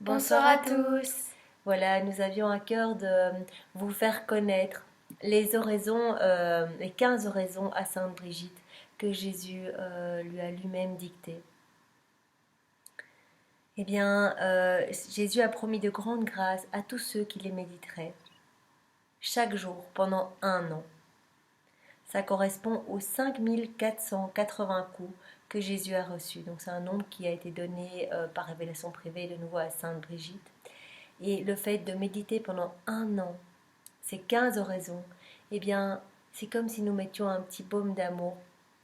Bonsoir à tous. Voilà, nous avions à cœur de vous faire connaître les oraisons, les 15 oraisons à Sainte Brigitte que Jésus lui a lui-même dictées. Eh bien, Jésus a promis de grandes grâces à tous ceux qui les méditeraient, chaque jour pendant 1 an. Ça correspond aux 5480 coups que Jésus a reçus. Donc c'est un nombre qui a été donné par révélation privée de nouveau à Sainte Brigitte. Et le fait de méditer pendant 1 an, ces 15 oraisons, eh bien, c'est comme si nous mettions un petit baume d'amour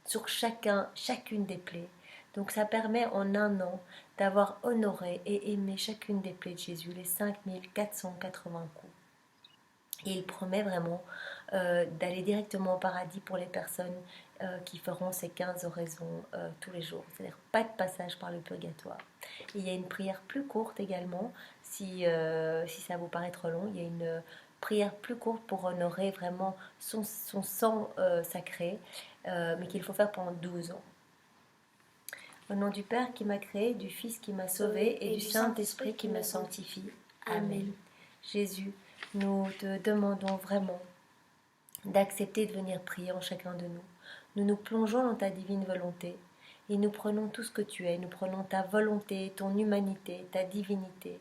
sur chacune des plaies. Donc ça permet en 1 an d'avoir honoré et aimé chacune des plaies de Jésus, les 5480 coups. Et il promet vraiment d'aller directement au paradis pour les personnes qui feront ces 15 oraisons tous les jours. C'est-à-dire pas de passage par le purgatoire. Et il y a une prière plus courte également, si ça vous paraît trop long. Il y a une prière plus courte pour honorer vraiment son sang sacré, mais qu'il faut faire pendant 12 ans. Au nom du Père qui m'a créé, du Fils qui m'a sauvé et du Saint-Esprit qui me sanctifie. Amen. Jésus, nous te demandons vraiment d'accepter de venir prier en chacun de nous. Nous nous plongeons dans ta divine volonté et nous prenons tout ce que tu es. Nous prenons ta volonté, ton humanité, ta divinité,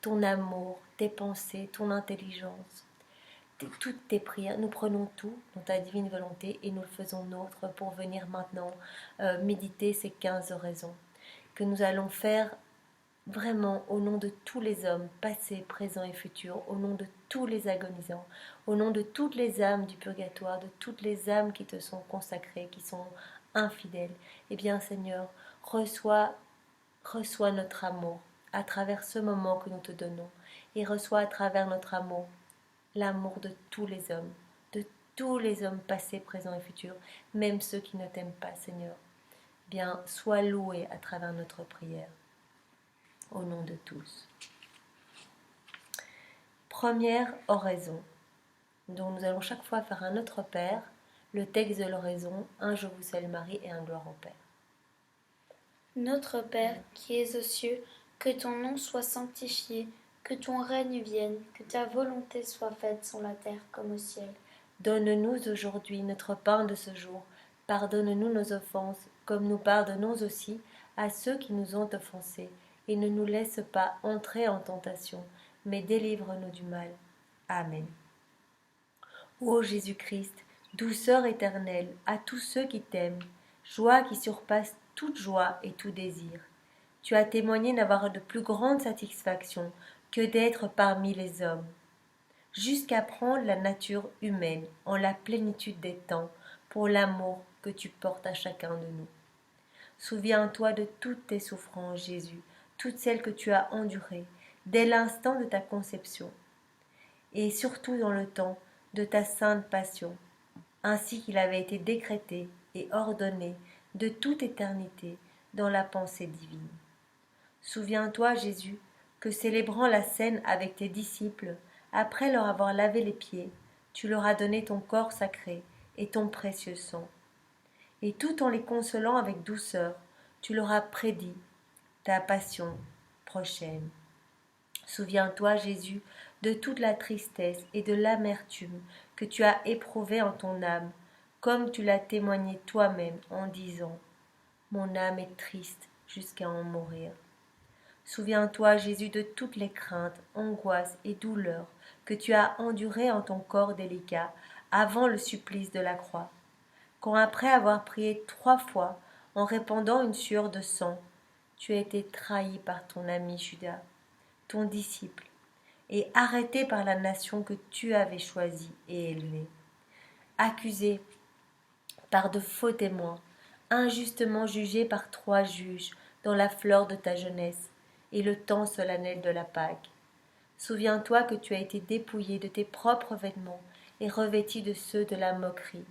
ton amour, tes pensées, ton intelligence, toutes tes prières. Nous prenons tout dans ta divine volonté et nous le faisons nôtre pour venir maintenant méditer ces 15 oraisons que nous allons faire vraiment au nom de tous les hommes, passés, présents et futurs, au nom de tous les agonisants, au nom de toutes les âmes du purgatoire, de toutes les âmes qui te sont consacrées, qui sont infidèles, eh bien Seigneur, reçois notre amour à travers ce moment que nous te donnons, et reçois à travers notre amour l'amour de tous les hommes passés, présents et futurs, même ceux qui ne t'aiment pas, Seigneur. Bien, sois loué à travers notre prière. Au nom de tous. Première oraison, dont nous allons chaque fois faire un Notre Père, le texte de l'oraison, un Je vous salue Marie et un Gloire au Père. Notre Père qui es aux cieux, que ton nom soit sanctifié, que ton règne vienne, que ta volonté soit faite sur la terre comme au ciel. Donne-nous aujourd'hui notre pain de ce jour. Pardonne-nous nos offenses, comme nous pardonnons aussi à ceux qui nous ont offensés. Et ne nous laisse pas entrer en tentation, mais délivre-nous du mal. Amen. Ô Jésus-Christ, douceur éternelle à tous ceux qui t'aiment, joie qui surpasse toute joie et tout désir. Tu as témoigné n'avoir de plus grande satisfaction que d'être parmi les hommes, jusqu'à prendre la nature humaine en la plénitude des temps pour l'amour que tu portes à chacun de nous. Souviens-toi de toutes tes souffrances, Jésus, toutes celles que tu as endurées dès l'instant de ta conception, et surtout dans le temps de ta sainte passion, ainsi qu'il avait été décrété et ordonné de toute éternité dans la pensée divine. Souviens-toi, Jésus, que célébrant la scène avec tes disciples, après leur avoir lavé les pieds, tu leur as donné ton corps sacré et ton précieux sang. Et tout en les consolant avec douceur, tu leur as prédit ta passion prochaine. Souviens-toi, Jésus, de toute la tristesse et de l'amertume que tu as éprouvée en ton âme, comme tu l'as témoigné toi-même en disant « Mon âme est triste jusqu'à en mourir ». Souviens-toi, Jésus, de toutes les craintes, angoisses et douleurs que tu as endurées en ton corps délicat avant le supplice de la croix, quand après avoir prié 3 fois en répandant une sueur de sang, tu as été trahi par ton ami Judas, ton disciple, et arrêté par la nation que tu avais choisie et élevée, accusé par de faux témoins, injustement jugé par 3 juges dans la fleur de ta jeunesse et le temps solennel de la Pâque. Souviens-toi que tu as été dépouillé de tes propres vêtements et revêtu de ceux de la moquerie,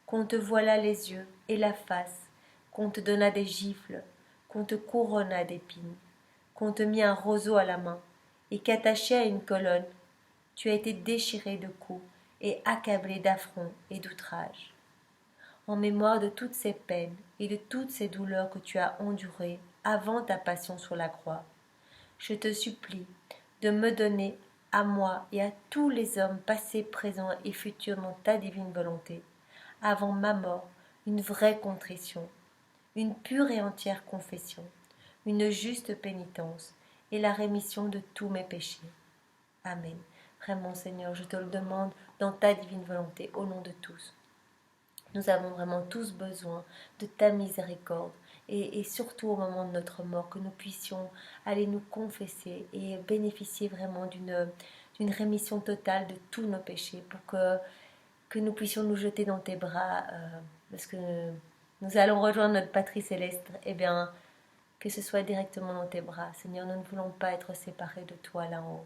qu'on te voilât les yeux et la face, qu'on te donna des gifles, qu'on te couronna d'épines, qu'on te mit un roseau à la main, et qu'attaché à une colonne, tu as été déchiré de coups et accablé d'affronts et d'outrages. En mémoire de toutes ces peines et de toutes ces douleurs que tu as endurées avant ta passion sur la croix, je te supplie de me donner à moi et à tous les hommes passés, présents et futurs dans ta divine volonté, avant ma mort, une vraie contrition, une pure et entière confession, une juste pénitence et la rémission de tous mes péchés. Amen. Vraiment, Seigneur, je te le demande dans ta divine volonté, au nom de tous. Nous avons vraiment tous besoin de ta miséricorde et surtout au moment de notre mort, que nous puissions aller nous confesser et bénéficier vraiment d'une rémission totale de tous nos péchés pour que nous puissions nous jeter dans tes bras parce que nous allons rejoindre notre patrie céleste. Eh bien, que ce soit directement dans tes bras. Seigneur, nous ne voulons pas être séparés de toi là-haut.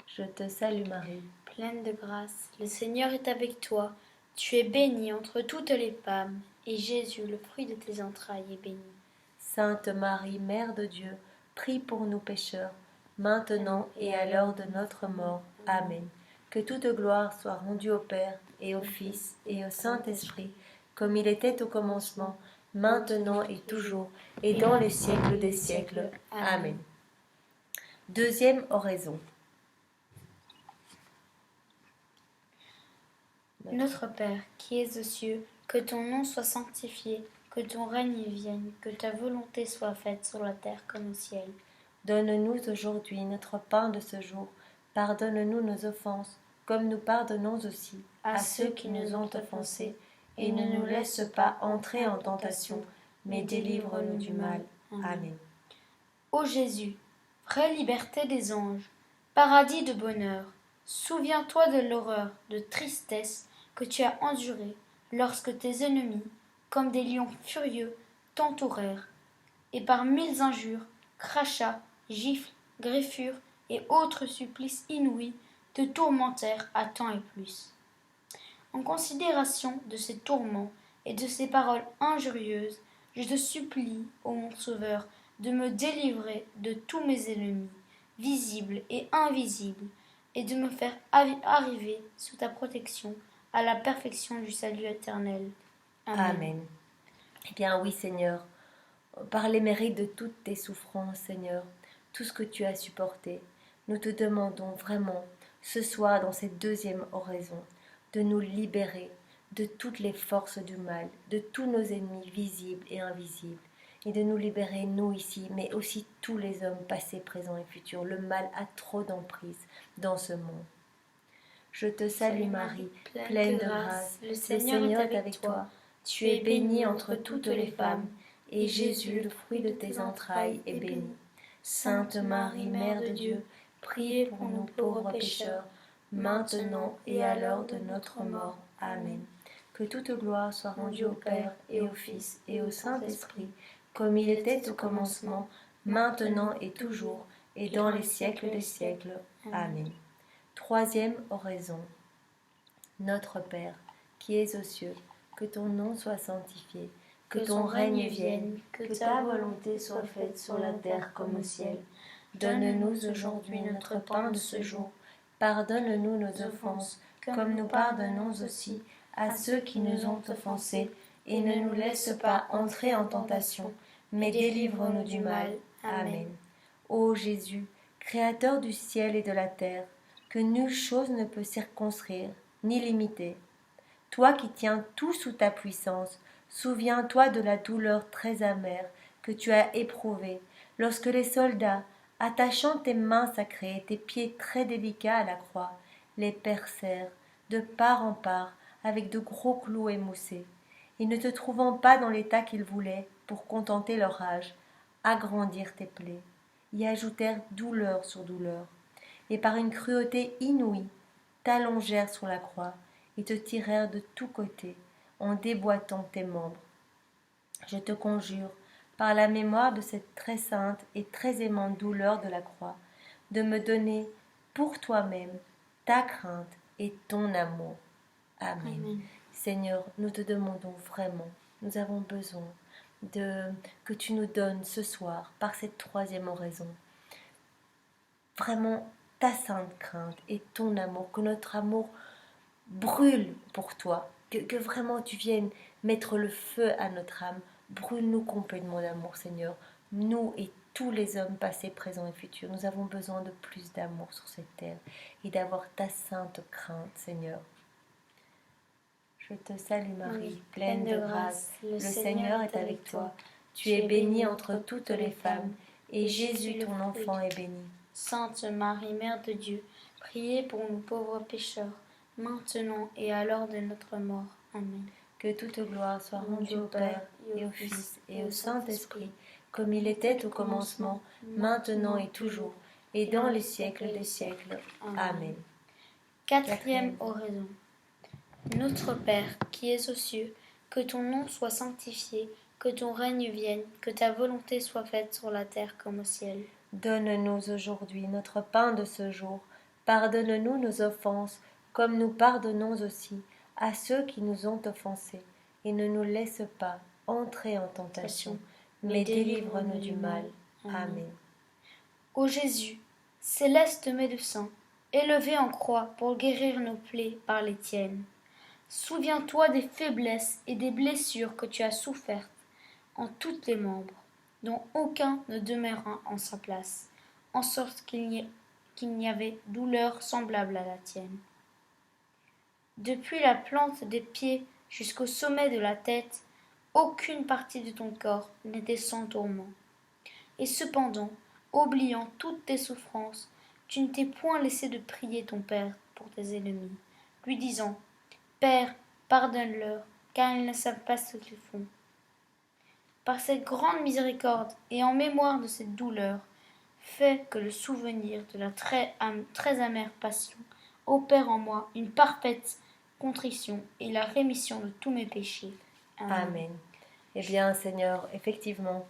Je te salue Marie, pleine de grâce, le Seigneur est avec toi. Tu es bénie entre toutes les femmes, et Jésus, le fruit de tes entrailles, est béni. Sainte Marie, Mère de Dieu, prie pour nous pécheurs, maintenant et à l'heure de notre mort. Amen. Que toute gloire soit rendue au Père, et au Fils, et au Saint-Esprit, comme il était au commencement, maintenant et toujours, et dans les siècles des siècles. Amen. Deuxième oraison. Notre Père, qui es aux cieux, que ton nom soit sanctifié, que ton règne vienne, que ta volonté soit faite sur la terre comme au ciel. Donne-nous aujourd'hui notre pain de ce jour. Pardonne-nous nos offenses, comme nous pardonnons aussi à ceux qui nous ont offensés, et ne nous laisse pas entrer en tentation, mais délivre-nous du mal. Amen. Ô Jésus, vraie liberté des anges, paradis de bonheur, souviens-toi de l'horreur, de tristesse que tu as endurée lorsque tes ennemis, comme des lions furieux, t'entourèrent, et par 1000 injures, crachats, gifles, greffures et autres supplices inouïs te tourmentèrent à temps et plus. En considération de ces tourments et de ces paroles injurieuses, je te supplie, ô mon Sauveur, de me délivrer de tous mes ennemis, visibles et invisibles, et de me faire arriver sous ta protection à la perfection du salut éternel. Amen. Eh bien oui, Seigneur, par les mérites de toutes tes souffrances, Seigneur, tout ce que tu as supporté, nous te demandons vraiment, ce soir dans cette deuxième oraison, de nous libérer de toutes les forces du mal, de tous nos ennemis visibles et invisibles, et de nous libérer, nous ici, mais aussi tous les hommes passés, présents et futurs. Le mal a trop d'emprise dans ce monde. Je te salue Marie, pleine de grâce, le Seigneur est avec toi. Tu es bénie entre toutes les femmes, et Jésus, le fruit de tes entrailles, est béni. Sainte Marie, Mère de Dieu, priez pour nous pauvres pécheurs, maintenant et à l'heure de notre mort. Amen. Que toute gloire soit rendue au Père et au Fils et au Saint-Esprit, comme il était au commencement, maintenant et toujours, et dans les siècles des siècles. Amen. Troisième oraison. Notre Père, qui es aux cieux, que ton nom soit sanctifié, que ton règne vienne, que ta volonté soit faite sur la terre comme au ciel. Donne-nous aujourd'hui notre pain de ce jour. Pardonne-nous nos offenses, comme nous pardonnons aussi à ceux qui nous ont offensés, et ne nous laisse pas entrer en tentation, mais délivre-nous du mal. Amen. Ô Jésus, Créateur du ciel et de la terre, que nulle chose ne peut circonscrire, ni limiter. Toi qui tiens tout sous ta puissance, souviens-toi de la douleur très amère que tu as éprouvée lorsque les soldats, attachant tes mains sacrées et tes pieds très délicats à la croix, les percèrent de part en part avec de gros clous émoussés, et ne te trouvant pas dans l'état qu'ils voulaient pour contenter leur rage, agrandirent tes plaies, y ajoutèrent douleur sur douleur, et par une cruauté inouïe t'allongèrent sur la croix et te tirèrent de tous côtés en déboîtant tes membres. Je te conjure, par la mémoire de cette très sainte et très aimante douleur de la croix, de me donner pour toi-même ta crainte et ton amour. Amen. Amen. Seigneur, nous te demandons vraiment, nous avons besoin que tu nous donnes ce soir, par cette troisième oraison, vraiment ta sainte crainte et ton amour, que notre amour brûle pour toi, que vraiment tu viennes mettre le feu à notre âme. Brûle-nous complètement d'amour, Seigneur, nous et tous les hommes passés, présents et futurs. Nous avons besoin de plus d'amour sur cette terre et d'avoir ta sainte crainte, Seigneur. Je te salue Marie, pleine de grâce, le Seigneur est avec toi. Tu es bénie entre toutes les femmes, et Jésus, ton enfant, est béni. Sainte Marie, Mère de Dieu, priez pour nous pauvres pécheurs, maintenant et à l'heure de notre mort. Amen. Que toute gloire soit rendue au Père, et au Fils, et au Saint-Esprit, comme il était au commencement, maintenant et toujours, et dans les siècles des siècles. Amen. Quatrième oraison. Notre Père, qui es aux cieux, que ton nom soit sanctifié, que ton règne vienne, que ta volonté soit faite sur la terre comme au ciel. Donne-nous aujourd'hui notre pain de ce jour. Pardonne-nous nos offenses, comme nous pardonnons aussi à ceux qui nous ont offensés. Et ne nous laisse pas entrer en tentation, mais délivre-nous du mal. Amen. Ô Jésus, céleste médecin, élevé en croix pour guérir nos plaies par les tiennes, souviens-toi des faiblesses et des blessures que tu as souffertes en tous tes membres, dont aucun ne demeura en sa place, en sorte qu'il n'y avait douleur semblable à la tienne. Depuis la plante des pieds jusqu'au sommet de la tête, aucune partie de ton corps n'était sans tourment. Et cependant, oubliant toutes tes souffrances, tu ne t'es point laissé de prier ton Père pour tes ennemis, lui disant « Père, pardonne-leur, car ils ne savent pas ce qu'ils font. » Par cette grande miséricorde et en mémoire de cette douleur, fais que le souvenir de la très amère passion opère en moi une parfaite contrition et la rémission de tous mes péchés. Amen. Eh bien, Seigneur, effectivement,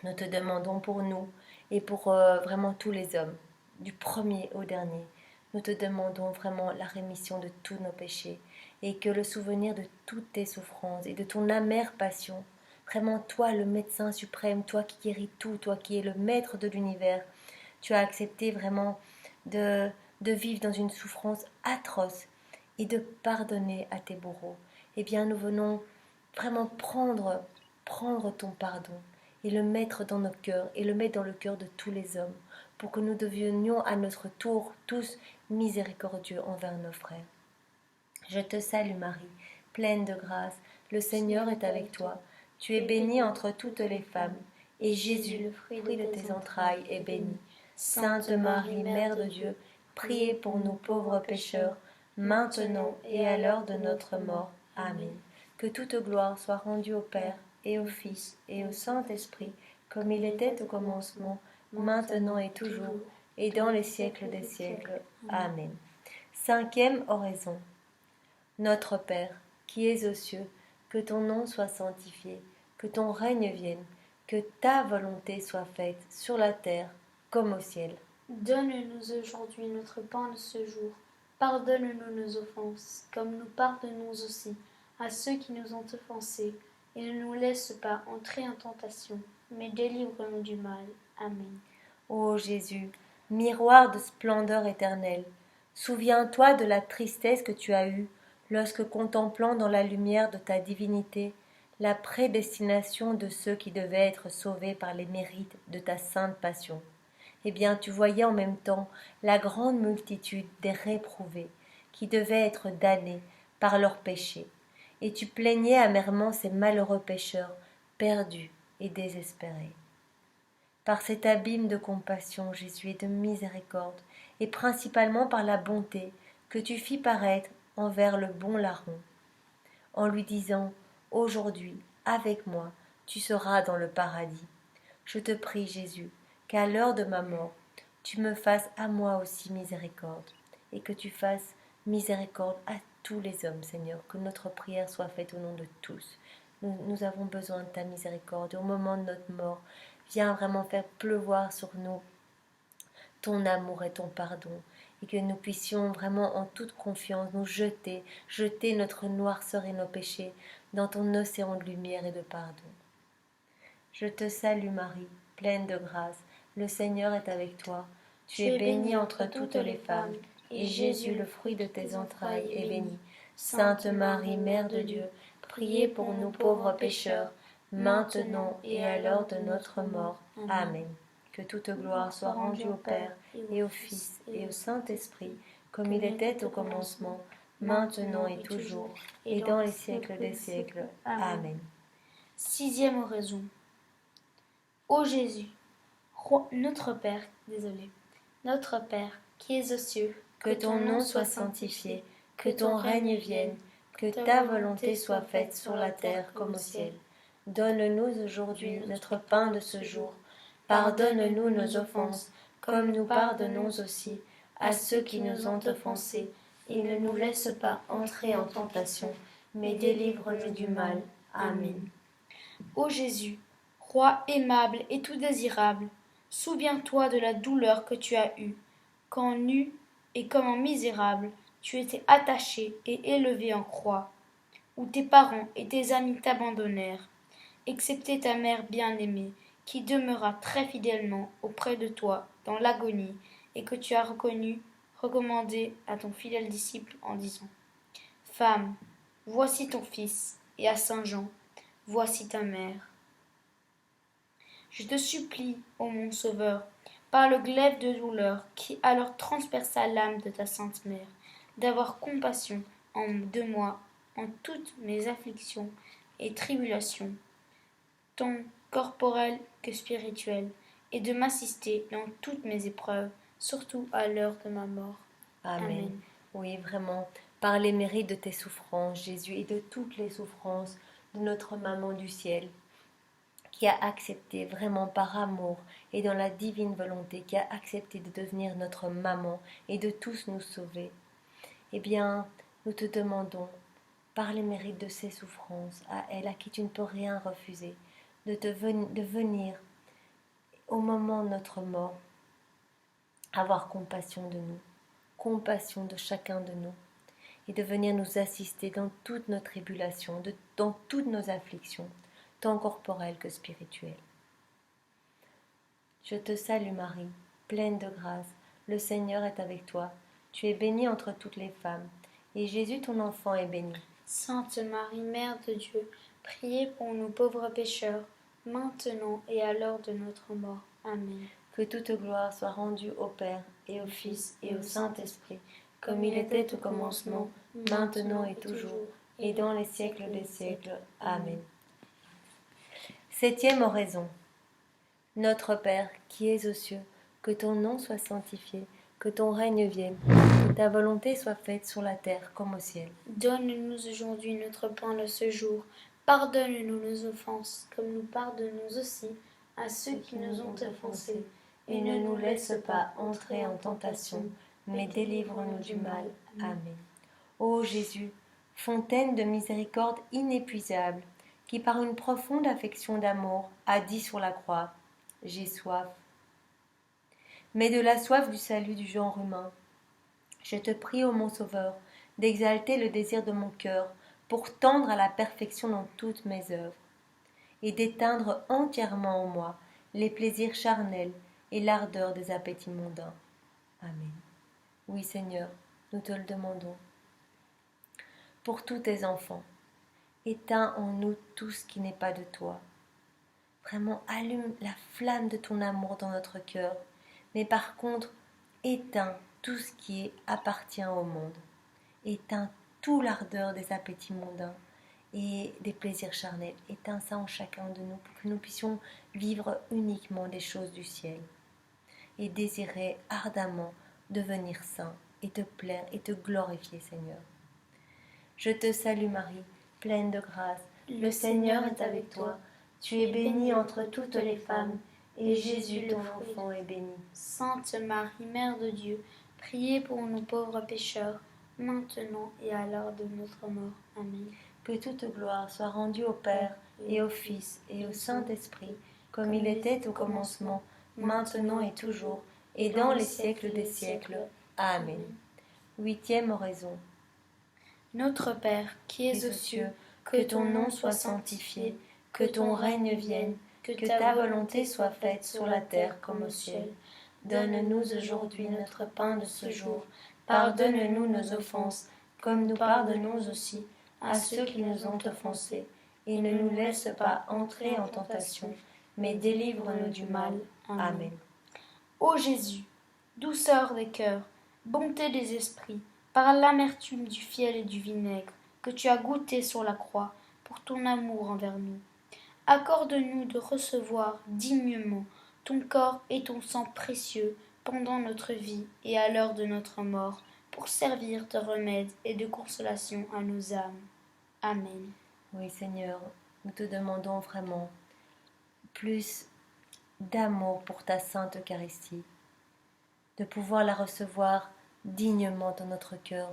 nous te demandons pour nous et pour vraiment tous les hommes, du premier au dernier. Nous te demandons vraiment la rémission de tous nos péchés et que le souvenir de toutes tes souffrances et de ton amère passion, vraiment toi le médecin suprême, toi qui guéris tout, toi qui es le maître de l'univers, tu as accepté vraiment de vivre dans une souffrance atroce et de pardonner à tes bourreaux. Eh bien, nous venons vraiment prendre ton pardon et le mettre dans nos cœurs et le mettre dans le cœur de tous les hommes pour que nous devenions à notre tour tous miséricordieux envers nos frères. Je te salue Marie, pleine de grâce, le Seigneur est avec toi. Tu es bénie entre toutes les femmes, et Jésus, le fruit de tes entrailles, est béni. Sainte Marie, Mère de Dieu, priez pour nous pauvres pécheurs, maintenant et à l'heure de notre mort. Amen. Que toute gloire soit rendue au Père, et au Fils, et au Saint-Esprit, comme il était au commencement, maintenant et toujours, et dans les siècles des siècles. Amen. Cinquième oraison. Notre Père, qui es aux cieux, que ton nom soit sanctifié, que ton règne vienne, que ta volonté soit faite sur la terre comme au ciel. Donne-nous aujourd'hui notre pain de ce jour. Pardonne-nous nos offenses, comme nous pardonnons aussi à ceux qui nous ont offensés, et ne nous laisse pas entrer en tentation, mais délivre-nous du mal. Amen. Ô Jésus, miroir de splendeur éternelle, souviens-toi de la tristesse que tu as eue lorsque, contemplant dans la lumière de ta divinité la prédestination de ceux qui devaient être sauvés par les mérites de ta sainte passion. Eh bien, tu voyais en même temps la grande multitude des réprouvés qui devaient être damnés par leurs péchés, et tu plaignais amèrement ces malheureux pécheurs perdus et désespérés. Par cet abîme de compassion, Jésus, et de miséricorde, et principalement par la bonté que tu fis paraître envers le bon larron, en lui disant « Aujourd'hui, avec moi, tu seras dans le paradis. » Je te prie, Jésus, qu'à l'heure de ma mort, tu me fasses à moi aussi miséricorde, et que tu fasses miséricorde à tous les hommes, Seigneur, que notre prière soit faite au nom de tous. Nous avons besoin de ta miséricorde. Au moment de notre mort, viens vraiment faire pleuvoir sur nous ton amour et ton pardon, et que nous puissions vraiment en toute confiance nous jeter notre noirceur et nos péchés dans ton océan de lumière et de pardon. Je te salue Marie, pleine de grâce, le Seigneur est avec toi. Tu es bénie entre toutes les femmes, et Jésus, le fruit de tes entrailles, est béni. Sainte Marie, Mère de Dieu, priez pour nous pauvres pécheurs, maintenant et à l'heure de notre mort. Amen. Que toute gloire soit rendue au Père, et au Fils, et au Saint-Esprit, comme il était au commencement, maintenant et toujours, et dans les siècles des siècles. Amen. Sixième oraison. Ô Jésus, notre Père, qui es aux cieux, que ton nom soit sanctifié, que ton règne vienne, que ta volonté soit faite sur la terre comme au ciel. Donne-nous aujourd'hui notre pain de ce jour. Pardonne-nous nos offenses, comme nous pardonnons aussi à ceux qui nous ont offensés, et ne nous laisse pas entrer en tentation, mais délivre-nous du mal. Amen. Ô Jésus, Roi aimable et tout désirable, souviens-toi de la douleur que tu as eue, quand nu et comme en misérable, tu étais attaché et élevé en croix, où tes parents et tes amis t'abandonnèrent, excepté ta mère bien-aimée, qui demeura très fidèlement auprès de toi dans l'agonie, et que tu as recommandé à ton fidèle disciple en disant: Femme, voici ton fils, et à Saint Jean, voici ta mère. Je te supplie, ô mon Sauveur, par le glaive de douleur qui alors transperça l'âme de ta sainte mère, d'avoir compassion de moi en toutes mes afflictions et tribulations, tant corporelles que spirituelles, et de m'assister dans toutes mes épreuves, surtout à l'heure de ma mort. Amen. Oui, vraiment, par les mérites de tes souffrances, Jésus, et de toutes les souffrances de notre maman du ciel, qui a accepté vraiment par amour et dans la divine volonté, qui a accepté de devenir notre maman et de tous nous sauver, eh bien, nous te demandons, par les mérites de ces souffrances, à elle, à qui tu ne peux rien refuser, de venir au moment de notre mort, avoir compassion de nous, compassion de chacun de nous, et de venir nous assister dans toutes nos tribulations, dans toutes nos afflictions, tant corporelles que spirituelles. Je te salue Marie, pleine de grâce, le Seigneur est avec toi. Tu es bénie entre toutes les femmes, et Jésus ton enfant est béni. Sainte Marie, Mère de Dieu, priez pour nous pauvres pécheurs, maintenant et à l'heure de notre mort. Amen. Que toute gloire soit rendue au Père, et au Fils, et au Saint-Esprit, comme il était au commencement, maintenant et toujours, et dans les siècles des siècles. Amen. Septième oraison. Notre Père, qui es aux cieux, que ton nom soit sanctifié, que ton règne vienne, que ta volonté soit faite sur la terre comme au ciel. Donne-nous aujourd'hui notre pain de ce jour. Pardonne-nous nos offenses, comme nous pardonnons aussi à ceux qui nous ont offensés. Et ne nous laisse pas entrer en tentation, mais délivre-nous du mal. Amen. Ô Jésus, fontaine de miséricorde inépuisable, qui par une profonde affection d'amour a dit sur la croix: j'ai soif. Mais de la soif du salut du genre humain, je te prie, ô mon Sauveur, d'exalter le désir de mon cœur pour tendre à la perfection dans toutes mes œuvres, et d'éteindre entièrement en moi les plaisirs charnels et l'ardeur des appétits mondains. Amen. Oui, Seigneur, nous te le demandons. Pour tous tes enfants, éteins en nous tout ce qui n'est pas de toi. Vraiment, allume la flamme de ton amour dans notre cœur, mais par contre, éteins tout ce qui appartient au monde. Éteins toute l'ardeur des appétits mondains et des plaisirs charnels. Éteins ça en chacun de nous pour que nous puissions vivre uniquement des choses du ciel et désirer ardemment devenir saints et te plaire et te glorifier, Seigneur. Je te salue Marie, pleine de grâce, le Seigneur est avec toi. Tu es bénie entre toutes les femmes, et Jésus ton enfant est béni. Sainte Marie, Mère de Dieu, priez pour nous pauvres pécheurs, maintenant et à l'heure de notre mort. Amen. Que toute gloire soit rendue au Père, et au Fils, et au Saint-Esprit, comme il était au commencement, maintenant et toujours, et dans les siècles des siècles. Amen. Huitième oraison. Notre Père, qui es aux cieux, que ton nom soit sanctifié, que ton règne vienne, que ta volonté soit faite sur la terre comme au ciel. Donne-nous aujourd'hui notre pain de ce jour. Pardonne-nous nos offenses, comme nous pardonnons aussi à ceux qui nous ont offensés. et ne nous laisse pas entrer en tentation, mais délivre-nous du mal. Amen. Ô Jésus, douceur des cœurs, bonté des esprits, par l'amertume du fiel et du vinaigre que tu as goûté sur la croix pour ton amour envers nous, accorde-nous de recevoir dignement ton corps et ton sang précieux pendant notre vie et à l'heure de notre mort, pour servir de remède et de consolation à nos âmes. Amen. Oui, Seigneur, nous te demandons vraiment plus d'amour pour ta sainte Eucharistie, de pouvoir la recevoir dignement dans notre cœur,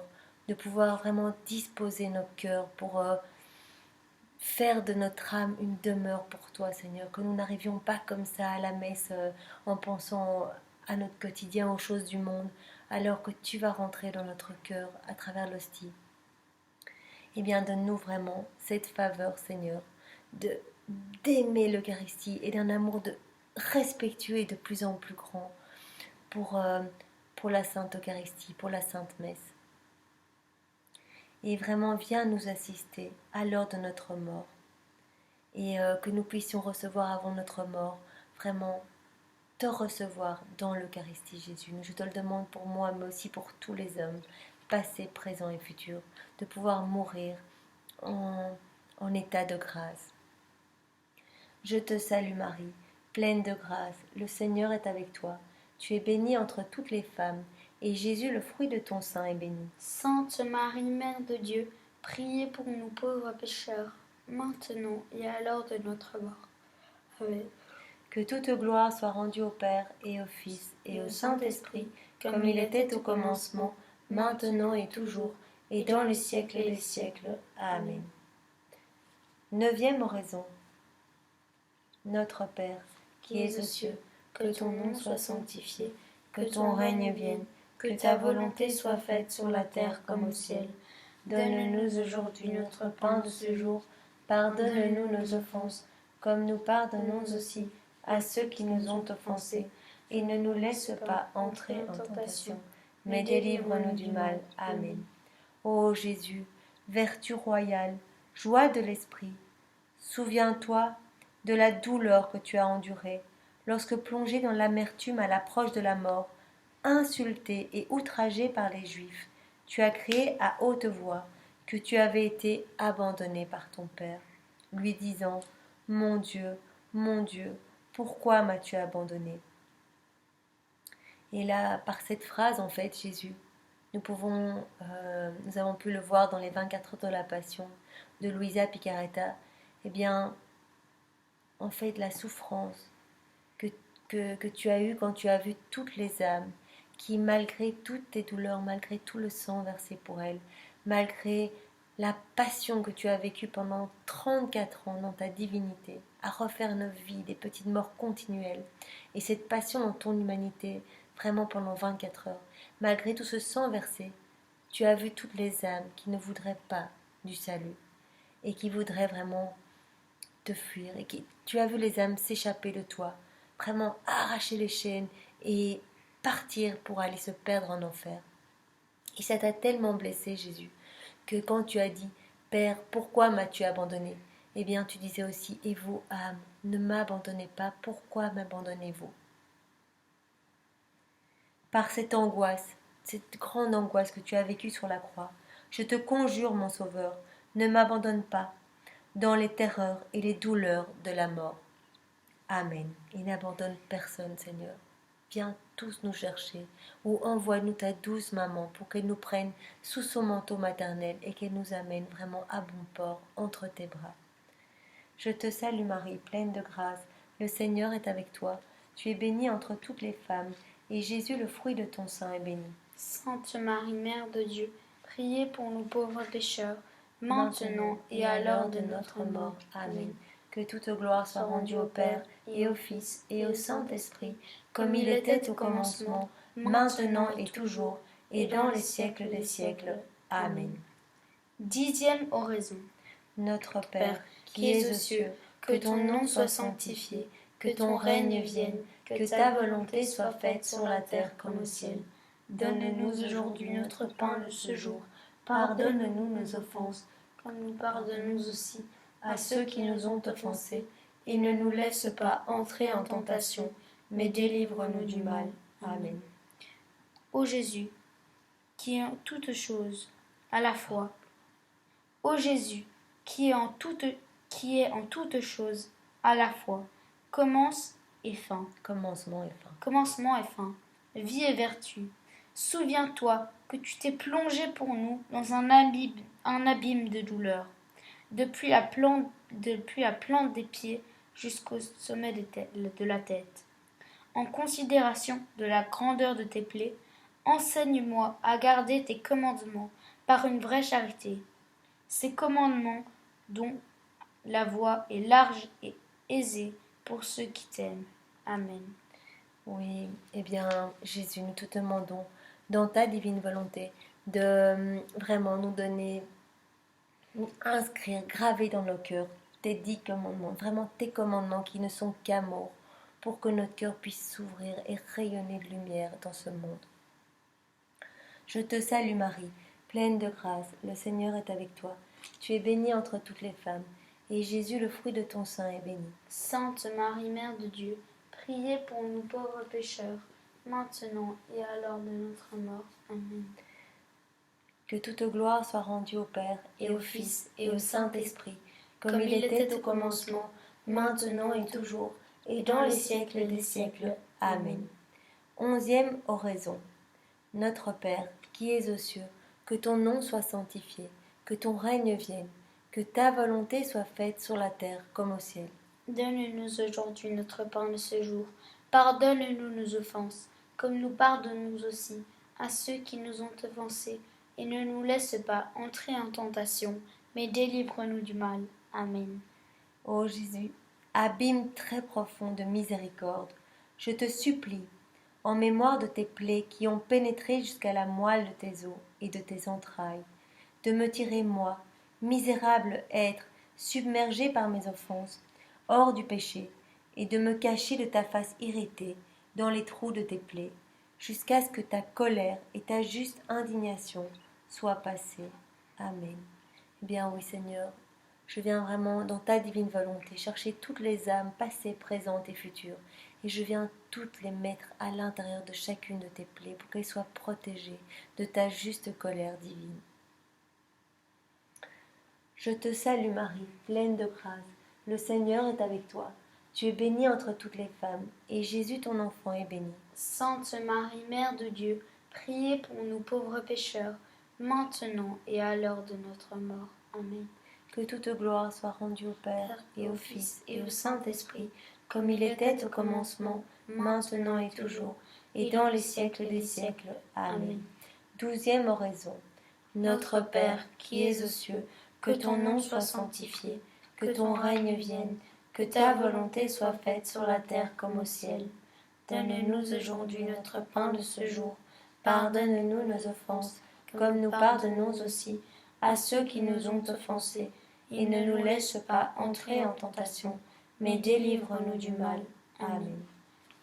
de pouvoir vraiment disposer nos cœurs pour faire de notre âme une demeure pour toi, Seigneur, que nous n'arrivions pas comme ça à la messe en pensant à notre quotidien, aux choses du monde, alors que tu vas rentrer dans notre cœur à travers l'hostie. Eh bien, donne-nous vraiment cette faveur, Seigneur, d'aimer l'Eucharistie et d'un amour respectueux et de plus en plus grand pour la Sainte Eucharistie, pour la Sainte Messe. Et vraiment, viens nous assister à l'heure de notre mort. Et que nous puissions recevoir avant notre mort, vraiment te recevoir dans l'Eucharistie, Jésus. Je te le demande pour moi, mais aussi pour tous les hommes, passés, présents et futurs, de pouvoir mourir en état de grâce. Je te salue Marie, pleine de grâce, le Seigneur est avec toi. Tu es bénie entre toutes les femmes, et Jésus, le fruit de ton sein, est béni. Sainte Marie, Mère de Dieu, priez pour nous pauvres pécheurs, maintenant et à l'heure de notre mort. Amen. Que toute gloire soit rendue au Père et au Fils et au Saint-Esprit, comme il était au commencement, maintenant et toujours, et dans les siècles des siècles. Amen. 9e oraison. Notre Père, qui es aux cieux, que ton nom soit sanctifié, que ton règne vienne, que ta volonté soit faite sur la terre comme au ciel. Donne-nous aujourd'hui notre pain de ce jour. Pardonne-nous nos offenses, comme nous pardonnons aussi à ceux qui nous ont offensés. Et ne nous laisse pas entrer en tentation, mais délivre-nous du mal. Amen. Ô Jésus, vertu royale, joie de l'esprit, souviens-toi de la douleur que tu as endurée, lorsque plongé dans l'amertume à l'approche de la mort, insulté et outragé par les Juifs, tu as crié à haute voix que tu avais été abandonné par ton Père, lui disant « Mon Dieu, pourquoi m'as-tu abandonné ?» Et là, par cette phrase, en fait, Jésus, nous avons pu le voir dans les 24 heures de la Passion de Luisa Picaretta, eh bien, en fait, la souffrance que tu as eue quand tu as vu toutes les âmes qui, malgré toutes tes douleurs, malgré tout le sang versé pour elles, malgré la passion que tu as vécue pendant 34 ans dans ta divinité, à refaire nos vies, des petites morts continuelles, et cette passion dans ton humanité, vraiment pendant 24 heures, malgré tout ce sang versé, tu as vu toutes les âmes qui ne voudraient pas du salut, et qui voudraient vraiment te fuir, et tu as vu les âmes s'échapper de toi, vraiment arracher les chaînes et partir pour aller se perdre en enfer. Et ça t'a tellement blessé, Jésus, que quand tu as dit « Père, pourquoi m'as-tu abandonné ?» Eh bien, tu disais aussi « Et vous, âme, ne m'abandonnez pas, pourquoi m'abandonnez-vous » Par cette angoisse, cette grande angoisse que tu as vécue sur la croix, je te conjure, mon Sauveur, ne m'abandonne pas dans les terreurs et les douleurs de la mort. Amen. Et n'abandonne personne, Seigneur. Viens tous nous chercher, ou envoie-nous ta douce maman pour qu'elle nous prenne sous son manteau maternel et qu'elle nous amène vraiment à bon port entre tes bras. Je te salue Marie, pleine de grâce, le Seigneur est avec toi. Tu es bénie entre toutes les femmes, et Jésus, le fruit de ton sein, est béni. Sainte Marie, Mère de Dieu, priez pour nous pauvres pécheurs, maintenant et à l'heure de notre mort. Amen. Que toute gloire soit rendue au Père, et au Fils, et au Saint-Esprit, comme il était au commencement, maintenant et toujours, et dans les siècles des siècles. Amen. 10e oraison. Notre Père, qui es aux cieux, que ton nom soit sanctifié, que ton règne vienne, que ta volonté soit faite sur la terre comme au ciel. Donne-nous aujourd'hui notre pain de ce jour. Pardonne-nous nos offenses, comme nous pardonnons aussi à ceux qui nous ont offensés, et ne nous laisse pas entrer en tentation, mais délivre-nous du mal. Amen. Ô Jésus, qui est en toutes choses, à la fois. Ô Jésus, qui est en toutes choses, à la fois, commence et fin. Commencement et fin. Commencement et fin, vie et vertu. Souviens-toi que tu t'es plongé pour nous dans un abîme de douleur, depuis la plante des pieds jusqu'au sommet de la tête. En considération de la grandeur de tes plaies, enseigne-moi à garder tes commandements par une vraie charité. Ces commandements dont la voie est large et aisée pour ceux qui t'aiment. Amen. Oui, eh bien, Jésus, nous te demandons, dans ta divine volonté, de vraiment nous donner, nous inscrire, graver dans nos cœurs tes 10 commandements, vraiment tes commandements qui ne sont qu'amour, pour que notre cœur puisse s'ouvrir et rayonner de lumière dans ce monde. Je te salue Marie, pleine de grâce, le Seigneur est avec toi. Tu es bénie entre toutes les femmes, et Jésus, le fruit de ton sein, est béni. Sainte Marie, Mère de Dieu, priez pour nous pauvres pécheurs, maintenant et à l'heure de notre mort. Amen. Que toute gloire soit rendue au Père, et au Fils, et au Saint-Esprit, comme il était au commencement, maintenant et toujours, et dans les siècles des siècles. Amen. 11e oraison. Notre Père, qui es aux cieux, que ton nom soit sanctifié, que ton règne vienne, que ta volonté soit faite sur la terre comme au ciel. Donne-nous aujourd'hui notre pain de ce jour. Pardonne-nous nos offenses, comme nous pardonnons aussi à ceux qui nous ont offensés, et ne nous laisse pas entrer en tentation, mais délivre-nous du mal. Amen. Ô Jésus, abîme très profond de miséricorde, je te supplie, en mémoire de tes plaies qui ont pénétré jusqu'à la moelle de tes os et de tes entrailles, de me tirer, moi, misérable être, submergé par mes offenses, hors du péché, et de me cacher de ta face irritée dans les trous de tes plaies, jusqu'à ce que ta colère et ta juste indignation soient passées. Amen. Eh bien oui Seigneur, je viens vraiment dans ta divine volonté chercher toutes les âmes passées, présentes et futures, et je viens toutes les mettre à l'intérieur de chacune de tes plaies pour qu'elles soient protégées de ta juste colère divine. Je te salue Marie, pleine de grâce, le Seigneur est avec toi. Tu es bénie entre toutes les femmes, et Jésus ton enfant est béni. Sainte Marie, Mère de Dieu, priez pour nous pauvres pécheurs, maintenant et à l'heure de notre mort. Amen. Que toute gloire soit rendue au Père, et au Fils, et au Saint-Esprit, comme il était au commencement, maintenant et toujours, et dans les siècles des siècles. Amen. 12e oraison. Notre Père, qui es aux cieux, que ton nom soit sanctifié, que ton règne vienne, que ta volonté soit faite sur la terre comme au ciel. Donne-nous aujourd'hui notre pain de ce jour. Pardonne-nous nos offenses, comme nous pardonnons aussi à ceux qui nous ont offensés, et ne nous laisse pas entrer en tentation, mais délivre-nous du mal. Amen.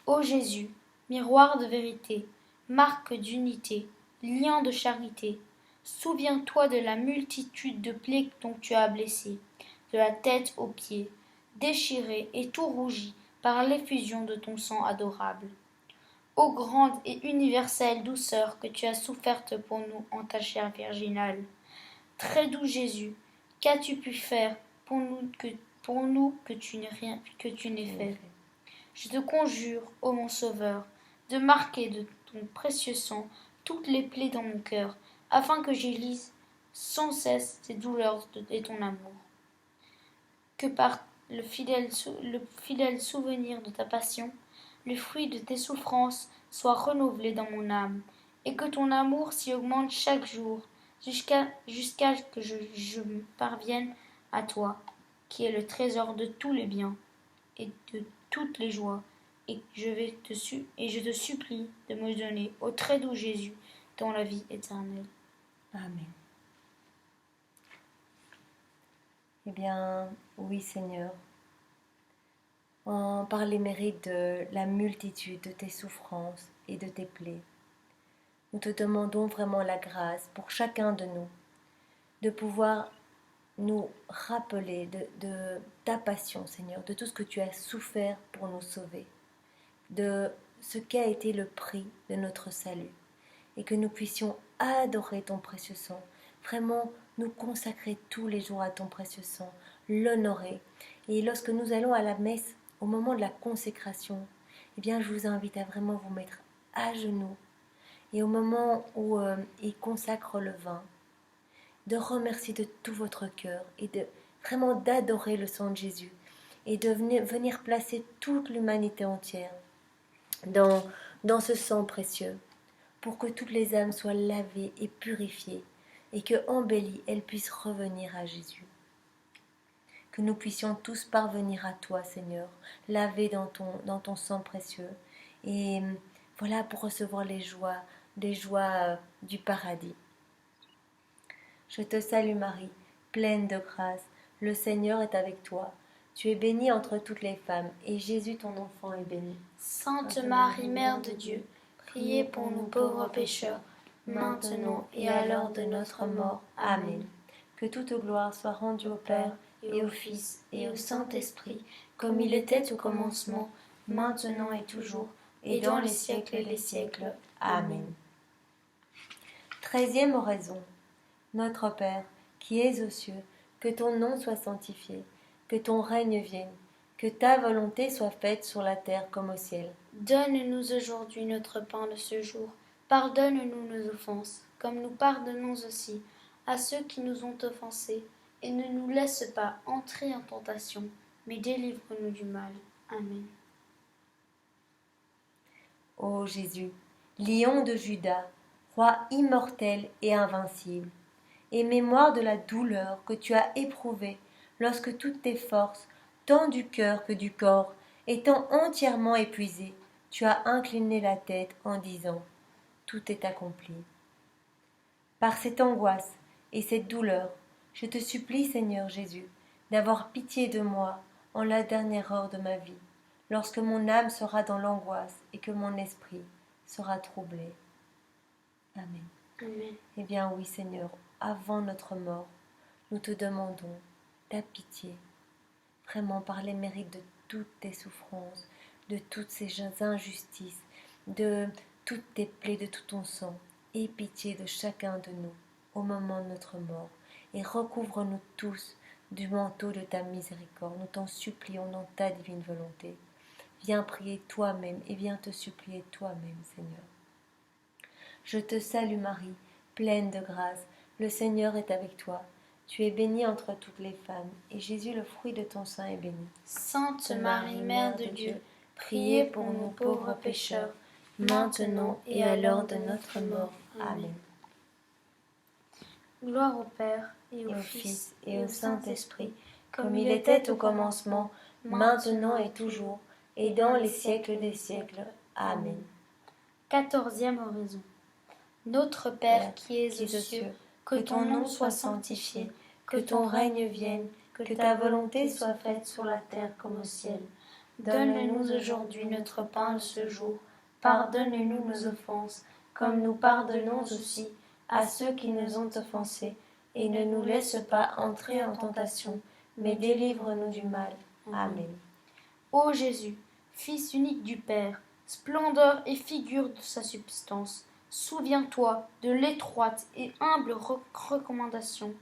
Ô Jésus, miroir de vérité, marque d'unité, lien de charité, souviens-toi de la multitude de plaies dont tu as blessé, de la tête aux pieds, déchiré et tout rougi par l'effusion de ton sang adorable. Ô grande et universelle douceur que tu as soufferte pour nous en ta chair virginale, très doux Jésus, qu'as-tu pu faire pour nous que tu n'aies fait? Je te conjure, ô mon Sauveur, de marquer de ton précieux sang toutes les plaies dans mon cœur, afin que j'élise sans cesse tes douleurs et ton amour. Que par le fidèle souvenir de ta passion, le fruit de tes souffrances soit renouvelé dans mon âme, et que ton amour s'y augmente chaque jour, jusqu'à que je parvienne à toi, qui est le trésor de tous les biens et de toutes les joies, et je te supplie de me donner au très doux Jésus dans la vie éternelle. Amen. Eh bien, oui Seigneur, par les mérites de la multitude de tes souffrances et de tes plaies, nous te demandons vraiment la grâce pour chacun de nous de pouvoir nous rappeler de ta passion, Seigneur, de tout ce que tu as souffert pour nous sauver, de ce qu'a été le prix de notre salut, et que nous puissions adorer ton précieux sang, vraiment nous consacrer tous les jours à ton précieux sang, l'honorer. Et lorsque nous allons à la messe, au moment de la consécration, eh bien, je vous invite à vraiment vous mettre à genoux. Et au moment où il consacre le vin, de remercier de tout votre cœur et de vraiment d'adorer le sang de Jésus et de venir placer toute l'humanité entière dans, dans ce sang précieux pour que toutes les âmes soient lavées et purifiées et que embellies elles puissent revenir à Jésus. Que nous puissions tous parvenir à toi, Seigneur, lavés dans ton sang précieux et voilà pour recevoir les joies du paradis. Je te salue Marie, pleine de grâce, le Seigneur est avec toi. Tu es bénie entre toutes les femmes, et Jésus ton enfant est béni. Sainte Marie, Mère de Dieu, priez pour nous pauvres pécheurs, maintenant et à l'heure de notre mort. Amen. Que toute gloire soit rendue au Père, Et au Fils, et au Saint-Esprit, comme il était au commencement, maintenant et toujours, et dans les siècles des siècles. Amen. 13e oraison. Notre Père, qui es aux cieux, que ton nom soit sanctifié, que ton règne vienne, que ta volonté soit faite sur la terre comme au ciel. Donne-nous aujourd'hui notre pain de ce jour. Pardonne-nous nos offenses, comme nous pardonnons aussi à ceux qui nous ont offensés. Et ne nous laisse pas entrer en tentation, mais délivre-nous du mal. Amen. Ô Jésus, lion de Juda, roi immortel et invincible, et mémoire de la douleur que tu as éprouvée lorsque toutes tes forces, tant du cœur que du corps, étant entièrement épuisées, tu as incliné la tête en disant « Tout est accompli ». Par cette angoisse et cette douleur, je te supplie, Seigneur Jésus, d'avoir pitié de moi en la dernière heure de ma vie, lorsque mon âme sera dans l'angoisse et que mon esprit sera troublé. Amen. Amen. Eh bien oui, Seigneur, avant notre mort, nous te demandons ta pitié, vraiment par les mérites de toutes tes souffrances, de toutes ces injustices, de toutes tes plaies, de tout ton sang. Aie pitié de chacun de nous au moment de notre mort et recouvre-nous tous du manteau de ta miséricorde. Nous t'en supplions dans ta divine volonté. Viens prier toi-même et viens te supplier toi-même, Seigneur. Je te salue Marie, pleine de grâce, le Seigneur est avec toi. Tu es bénie entre toutes les femmes, et Jésus, le fruit de ton sein, est béni. Sainte Marie, Mère de Dieu, priez pour nous pauvres pécheurs, maintenant et à l'heure de notre mort. Amen. Gloire au Père, et au Fils, et au Saint-Esprit, comme il était au commencement, maintenant et toujours, et dans les siècles des siècles. Amen. 14e oraison. Notre Père qui es aux cieux, que ton nom soit sanctifié, que ton règne vienne, que ta volonté soit faite sur la terre comme au ciel. Donne-nous aujourd'hui notre pain de ce jour. Pardonne-nous nos offenses, comme nous pardonnons aussi à ceux qui nous ont offensés. Et ne nous laisse pas entrer en tentation, mais délivre-nous du mal. Amen. Ô Jésus, Fils unique du Père, splendeur et figure de sa substance, souviens-toi de l'étroite et humble recommandation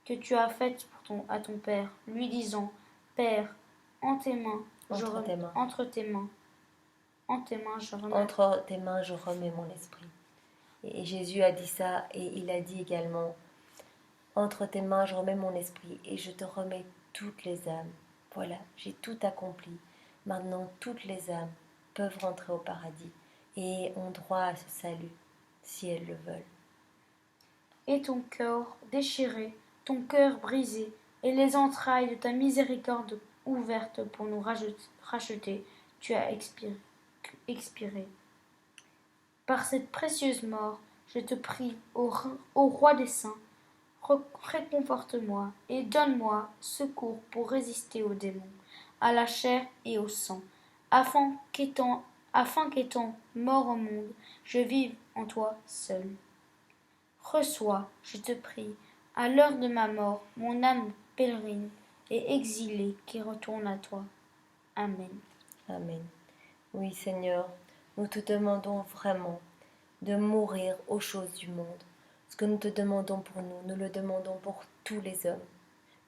que tu as faite à ton Père, lui disant « Père, entre tes mains, je remets entre tes mains, je remets mon esprit. » Et Jésus a dit ça, et il a dit également « Entre tes mains, je remets mon esprit, et je te remets toutes les âmes. Voilà, j'ai tout accompli. Maintenant, toutes les âmes peuvent rentrer au paradis et ont droit à ce salut, si elles le veulent. » Et ton cœur déchiré, ton cœur brisé, et les entrailles de ta miséricorde ouvertes pour nous racheter, tu as expiré. Par cette précieuse mort, je te prie, ô roi des saints, réconforte-moi et donne-moi secours pour résister aux démons, à la chair et au sang, afin qu'étant mort au monde, je vive en toi seul. Reçois, je te prie, À l'heure de ma mort, mon âme pèlerine et exilée qui retourne à toi. Amen. Amen. Oui, Seigneur, nous te demandons vraiment de mourir aux choses du monde. Ce que nous te demandons pour nous, nous le demandons pour tous les hommes.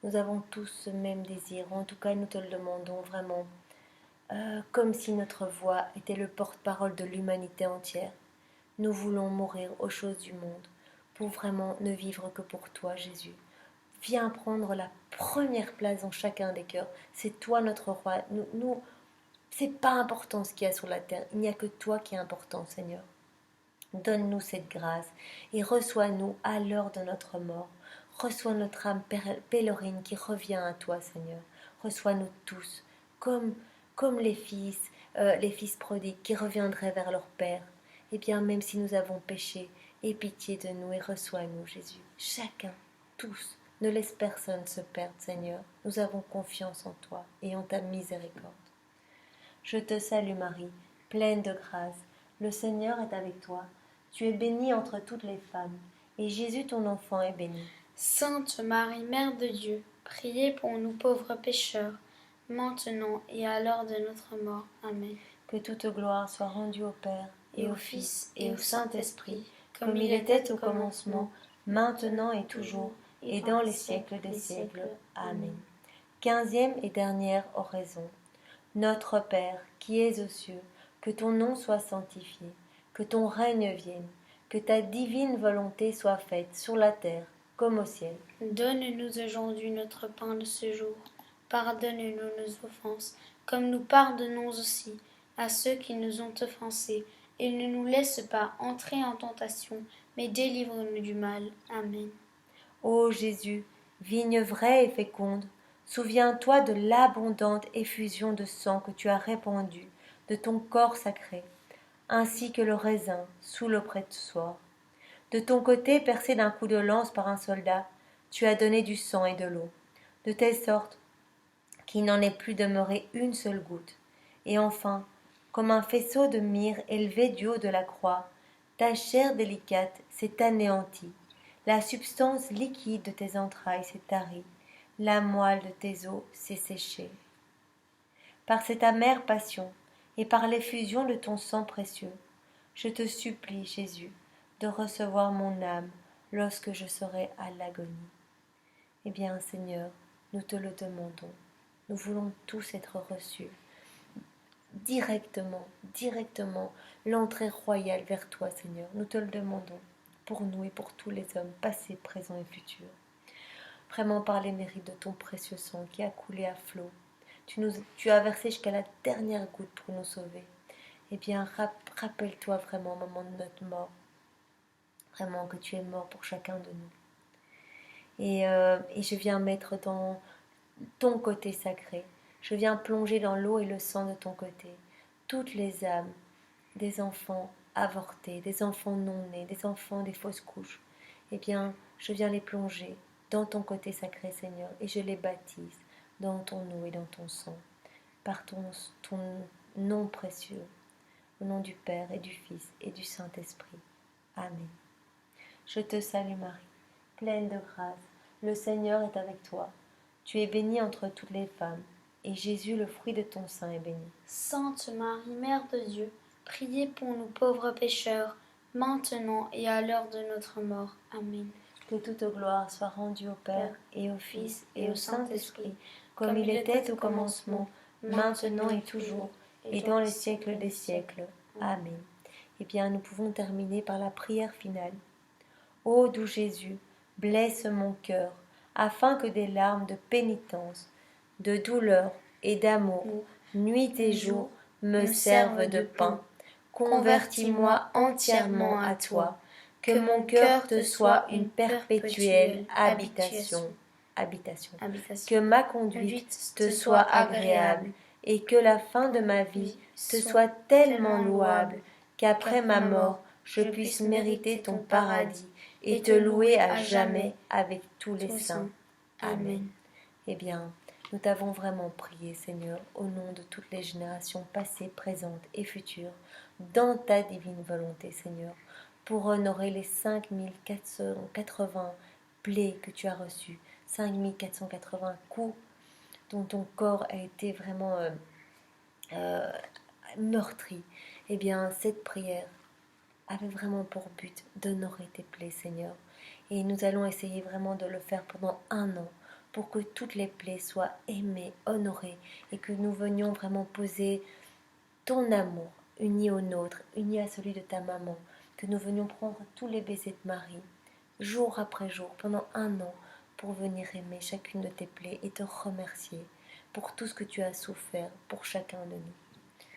Nous avons tous ce même désir, en tout cas nous te le demandons vraiment, comme si notre voix était le porte-parole de l'humanité entière. Nous voulons mourir aux choses du monde, pour vraiment ne vivre que pour toi, Jésus. Viens prendre la première place dans chacun des cœurs. C'est toi notre roi. C'est pas important ce qu'il y a sur la terre. Il n'y a que toi qui est important, Seigneur. Donne-nous cette grâce et reçois-nous à l'heure de notre mort. Reçois notre âme pèlerine qui revient à toi, Seigneur. Reçois-nous tous, comme les fils prodigues qui reviendraient vers leur Père. Eh bien, même si nous avons péché, aie pitié de nous et reçois-nous, Jésus. Chacun, tous, ne laisse personne se perdre, Seigneur. Nous avons confiance en toi et en ta miséricorde. Je te salue, Marie, pleine de grâce. Le Seigneur est avec toi. Tu es bénie entre toutes les femmes, et Jésus ton enfant est béni. Sainte Marie, Mère de Dieu, priez pour nous pauvres pécheurs, maintenant et à l'heure de notre mort. Amen. Que toute gloire soit rendue au Père, et au Fils, et au Saint-Esprit, comme il était au commencement, maintenant et toujours, et dans les siècles des siècles. Amen. 15e et dernière oraison. Notre Père, qui es aux cieux, que ton nom soit sanctifié, que ton règne vienne, que ta divine volonté soit faite sur la terre comme au ciel. Donne-nous aujourd'hui notre pain de ce jour. Pardonne-nous nos offenses, comme nous pardonnons aussi à ceux qui nous ont offensés. Et ne nous laisse pas entrer en tentation, mais délivre-nous du mal. Amen. Ô Jésus, vigne vraie et féconde, souviens-toi de l'abondante effusion de sang que tu as répandue de ton corps sacré, ainsi que le raisin sous le pressoir. De ton côté percé d'un coup de lance par un soldat, tu as donné du sang et de l'eau, de telle sorte qu'il n'en est plus demeuré une seule goutte. Et enfin, comme un faisceau de myrrhe élevé du haut de la croix, ta chair délicate s'est anéantie, la substance liquide de tes entrailles s'est tarie, la moelle de tes os s'est séchée. Par cette amère passion et par l'effusion de ton sang précieux, je te supplie, Jésus, de recevoir mon âme lorsque je serai à l'agonie. Eh bien, Seigneur, nous te le demandons. Nous voulons tous être reçus directement, l'entrée royale vers toi, Seigneur. Nous te le demandons pour nous et pour tous les hommes, passés, présents et futurs. Vraiment par les mérites de ton précieux sang qui a coulé à flot. Tu as versé jusqu'à la dernière goutte pour nous sauver. Eh bien, rappelle-toi vraiment au moment de notre mort, vraiment que tu es mort pour chacun de nous. Et je viens mettre dans ton côté sacré, je viens plonger dans l'eau et le sang de ton côté toutes les âmes des enfants avortés, des enfants non-nés, des enfants des fausses couches. Eh bien, je viens les plonger dans ton côté sacré, Seigneur, et je les baptise dans ton eau et dans ton sang, par ton nom précieux, au nom du Père et du Fils et du Saint-Esprit. Amen. Je te salue Marie, pleine de grâce, le Seigneur est avec toi. Tu es bénie entre toutes les femmes, et Jésus, le fruit de ton sein, est béni. Sainte Marie, Mère de Dieu, priez pour nous pauvres pécheurs, maintenant et à l'heure de notre mort. Amen. Que toute gloire soit rendue au Père, et au Fils, et au Saint-Esprit, comme il était au commencement, maintenant et toujours, et dans les siècles des siècles. Amen. Eh bien, nous pouvons terminer par la prière finale. Ô doux Jésus, blesse mon cœur, afin que des larmes de pénitence, de douleur et d'amour, nuit et jour, me servent de pain. Convertis-moi entièrement à toi, que mon cœur te soit une perpétuelle habitation. Que ma conduite te soit agréable, et que la fin de ma vie te soit tellement louable, qu'après ma mort, je puisse mériter ton paradis et te louer à jamais avec tous les saints. Amen. Eh bien, nous t'avons vraiment prié, Seigneur, au nom de toutes les générations passées, présentes et futures, dans ta divine volonté, Seigneur, pour honorer les 5480 plaies que tu as reçues, 5480 coups dont ton corps a été vraiment euh, meurtri, eh bien cette prière avait vraiment pour but d'honorer tes plaies, Seigneur. Et nous allons essayer vraiment de le faire pendant 1 an pour que toutes les plaies soient aimées, honorées et que nous venions vraiment poser ton amour uni au nôtre, uni à celui de ta maman, que nous venions prendre tous les baisers de Marie, jour après jour, pendant 1 an, pour venir aimer chacune de tes plaies et te remercier pour tout ce que tu as souffert pour chacun de nous.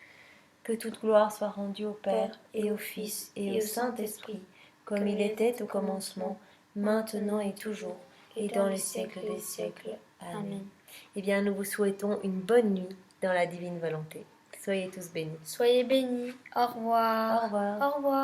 Que toute gloire soit rendue au Père et au Fils et au Saint-Esprit, comme il était au commencement, maintenant et toujours, et dans les siècles des siècles. Amen. Eh bien, nous vous souhaitons une bonne nuit dans la divine volonté. Soyez tous bénis. Soyez bénis. Au revoir. Au revoir. Au revoir.